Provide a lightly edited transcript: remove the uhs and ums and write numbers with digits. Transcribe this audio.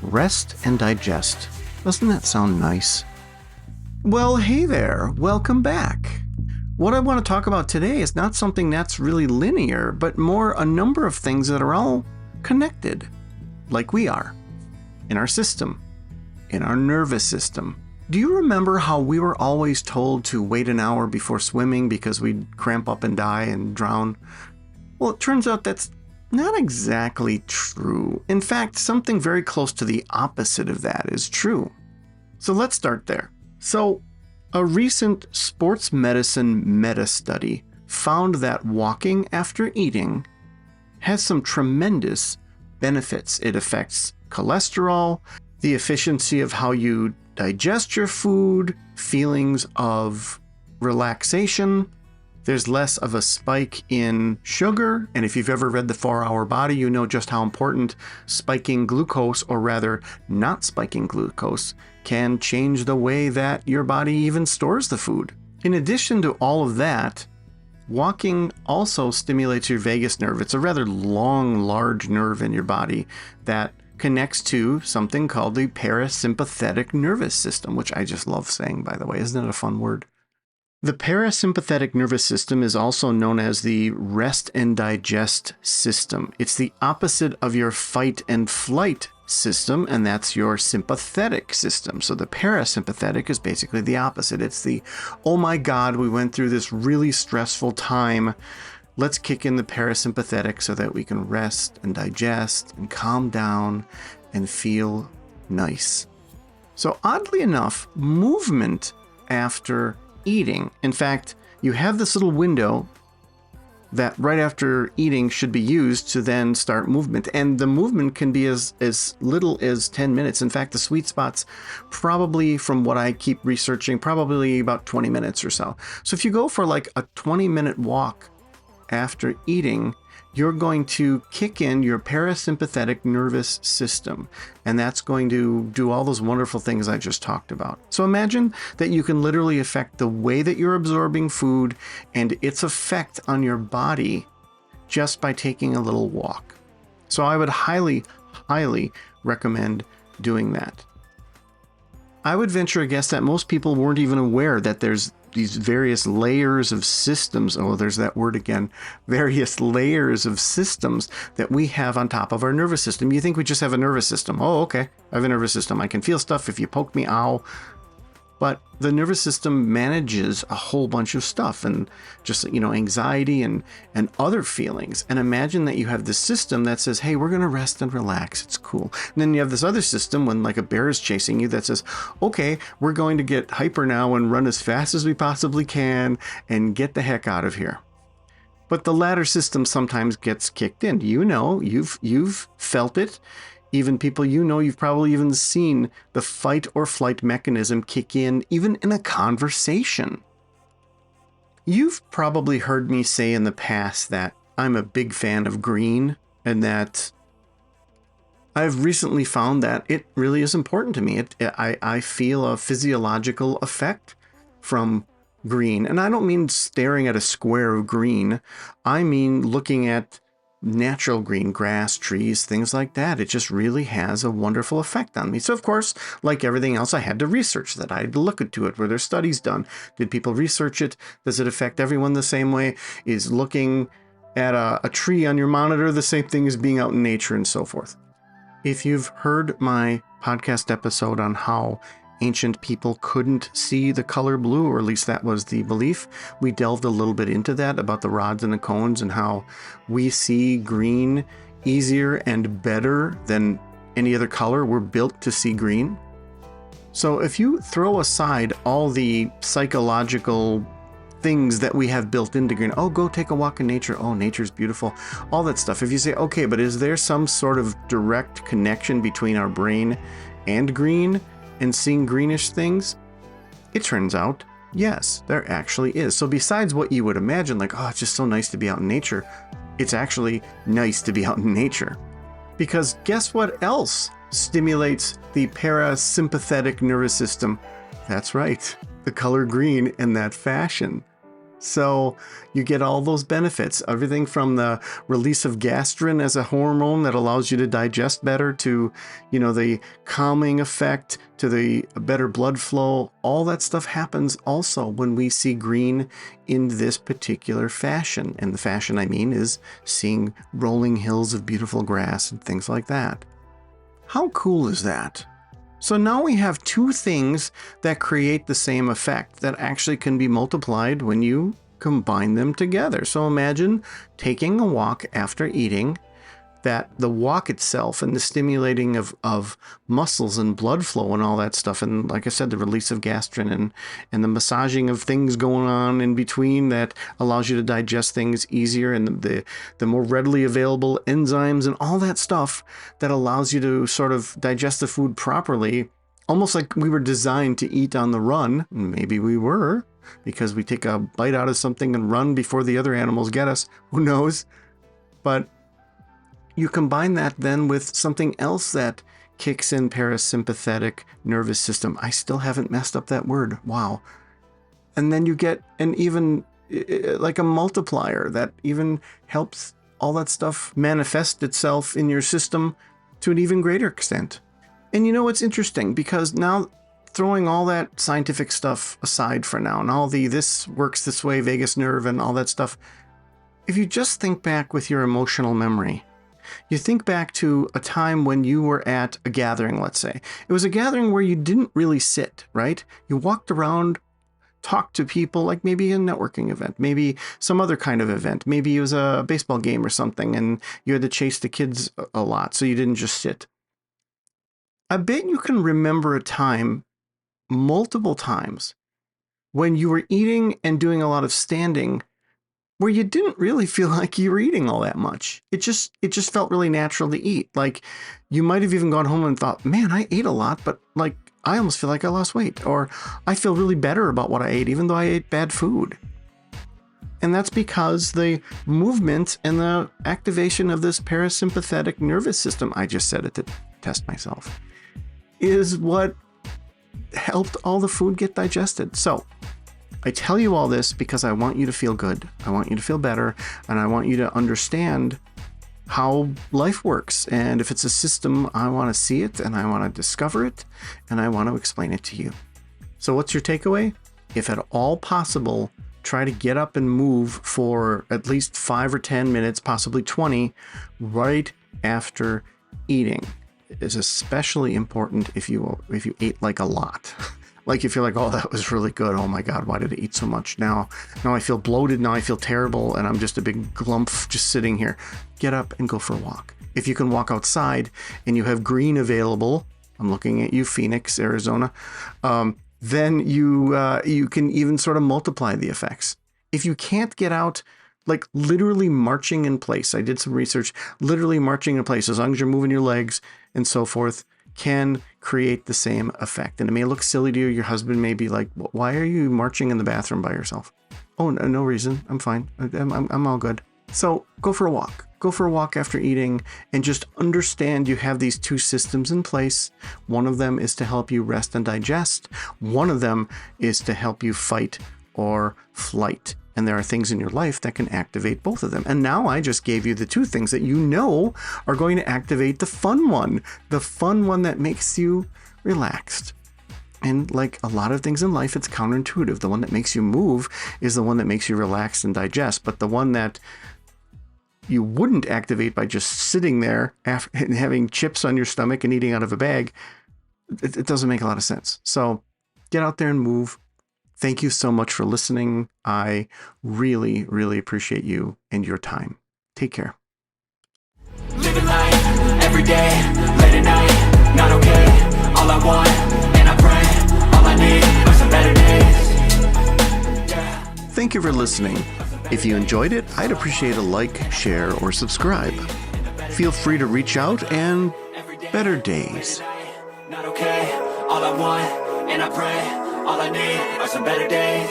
Rest and digest. Doesn't that sound nice? Well, hey there. Welcome back. What I want to talk about today is not something that's really linear, but more a number of things that are all connected, like we are, in our system, in our nervous system. Do you remember how we were always told to wait an hour before swimming because we'd cramp up and die and drown? Well, it turns out that's not exactly true. In fact, something very close to the opposite of that is true. So let's start there. So, a recent sports medicine meta-study found that walking after eating has some tremendous benefits. It affects cholesterol, the efficiency of how you digest your food, feelings of relaxation. There's less of a spike in sugar, and if you've ever read The 4-Hour Body, you know just how important spiking glucose, or rather not spiking glucose, can change the way that your body even stores the food. In addition to all of that, walking also stimulates your vagus nerve. It's a rather long, large nerve in your body that connects to something called the parasympathetic nervous system, which I just love saying, by the way. Isn't it a fun word? The parasympathetic nervous system is also known as the rest and digest system. It's the opposite of your fight and flight system, and that's your sympathetic system. So the parasympathetic is basically the opposite. It's the, oh my God, we went through this really stressful time. Let's kick in the parasympathetic so that we can rest and digest and calm down and feel nice. So oddly enough, movement after eating. In fact, you have this little window that right after eating should be used to then start movement. And the movement can be as little as 10 minutes. In fact, the sweet spot's probably, from what I keep researching, probably about 20 minutes or so. So if you go for like a 20-minute walk after eating, you're going to kick in your parasympathetic nervous system, and that's going to do all those wonderful things I just talked about. So imagine that you can literally affect the way that you're absorbing food and its effect on your body just by taking a little walk. So I would highly, highly recommend doing that. I would venture a guess that most people weren't even aware that there's these various layers of systems. Oh, there's that word again. Various layers of systems that we have on top of our nervous system. You think we just have a nervous system. Oh, okay. I have a nervous system. I can feel stuff. If you poke me, ow. But the nervous system manages a whole bunch of stuff, and just, anxiety and other feelings. And imagine that you have this system that says, hey, we're going to rest and relax. It's cool. And then you have this other system when like a bear is chasing you that says, okay, we're going to get hyper now and run as fast as we possibly can and get the heck out of here. But the latter system sometimes gets kicked in. You've felt it. Even people you've probably even seen the fight or flight mechanism kick in, even in a conversation. You've probably heard me say in the past that I'm a big fan of green, and that I've recently found that it really is important to me. I feel a physiological effect from green. And I don't mean staring at a square of green. I mean looking at natural green, grass, trees, things like that. It just really has a wonderful effect on me. So of course, like everything else, I had to research that. I had to look into it. Were there studies done? Did people research it? Does it affect everyone the same way? Is looking at a tree on your monitor the same thing as being out in nature, and so forth? If you've heard my podcast episode on how ancient people couldn't see the color blue, or at least that was the belief, we delved a little bit into that, about the rods and the cones, and how we see green easier and better than any other color. We're built to see green. So if you throw aside all the psychological things that we have built into green, oh, go take a walk in nature, oh, nature's beautiful, all that stuff. If you say, okay, but is there some sort of direct connection between our brain and green and seeing greenish things? It turns out, yes, there actually is. So besides what you would imagine, like, oh, it's just so nice to be out in nature, it's actually nice to be out in nature. Because guess what else stimulates the parasympathetic nervous system? That's right, the color green in that fashion. So you get all those benefits, everything from the release of gastrin as a hormone that allows you to digest better to, the calming effect, to the better blood flow. All that stuff happens also when we see green in this particular fashion. And the fashion I mean is seeing rolling hills of beautiful grass and things like that. How cool is that? So now we have two things that create the same effect that actually can be multiplied when you combine them together. So imagine taking a walk after eating, that the walk itself and the stimulating of muscles and blood flow and all that stuff. And like I said, the release of gastrin and the massaging of things going on in between that allows you to digest things easier, and the more readily available enzymes and all that stuff that allows you to sort of digest the food properly, almost like we were designed to eat on the run. Maybe we were, because we take a bite out of something and run before the other animals get us. Who knows? But you combine that then with something else that kicks in parasympathetic nervous system. I still haven't messed up that word. Wow. And then you get an even like a multiplier that even helps all that stuff manifest itself in your system to an even greater extent. And it's interesting because now, throwing all that scientific stuff aside for now, and all this works this way, vagus nerve and all that stuff, if you just think back with your emotional memory, you think back to a time when you were at a gathering, let's say. It was a gathering where you didn't really sit, right? You walked around, talked to people, like maybe a networking event, maybe some other kind of event. Maybe it was a baseball game or something, and you had to chase the kids a lot, so you didn't just sit. I bet you can remember a time, multiple times, when you were eating and doing a lot of standing where you didn't really feel like you were eating all that much. It just felt really natural to eat. Like you might have even gone home and thought, man, I ate a lot, but like I almost feel like I lost weight, or I feel really better about what I ate, even though I ate bad food. And that's because the movement and the activation of this parasympathetic nervous system, I just said it to test myself, is what helped all the food get digested. So I tell you all this because I want you to feel good. I want you to feel better, and I want you to understand how life works. And if it's a system, I want to see it, and I want to discover it, and I want to explain it to you. So what's your takeaway? If at all possible, try to get up and move for at least 5 or 10 minutes, possibly 20, right after eating. It is especially important if you ate like a lot. Like if you're like, oh, that was really good. Oh my God, why did I eat so much? Now I feel bloated. Now I feel terrible. And I'm just a big glump just sitting here. Get up and go for a walk. If you can walk outside and you have green available, I'm looking at you, Phoenix, Arizona, then you can even sort of multiply the effects. If you can't get out, like literally marching in place, I did some research, literally marching in place, as long as you're moving your legs and so forth, can create the same effect. And it may look silly to you. Your husband may be like, why are you marching in the bathroom by yourself? Oh, no reason. I'm fine. I'm all good. So go for a walk. Go for a walk after eating and just understand you have these two systems in place. One of them is to help you rest and digest. One of them is to help you fight or flight. And there are things in your life that can activate both of them. And now I just gave you the two things that you know are going to activate the fun one that makes you relaxed. And like a lot of things in life, it's counterintuitive. The one that makes you move is the one that makes you relax and digest. But the one that you wouldn't activate by just sitting there and having chips on your stomach and eating out of a bag, it doesn't make a lot of sense. So get out there and move. Thank you so much for listening. I really, really appreciate you and your time. Take care. Living life every day, late at night, not okay. All I want, and I pray, all I need are some better days. Yeah. Thank you for listening. If you enjoyed it, I'd appreciate a like, share, or subscribe. Feel free to reach out, and better days. Not okay. All I want, and I pray, all I need are some better days.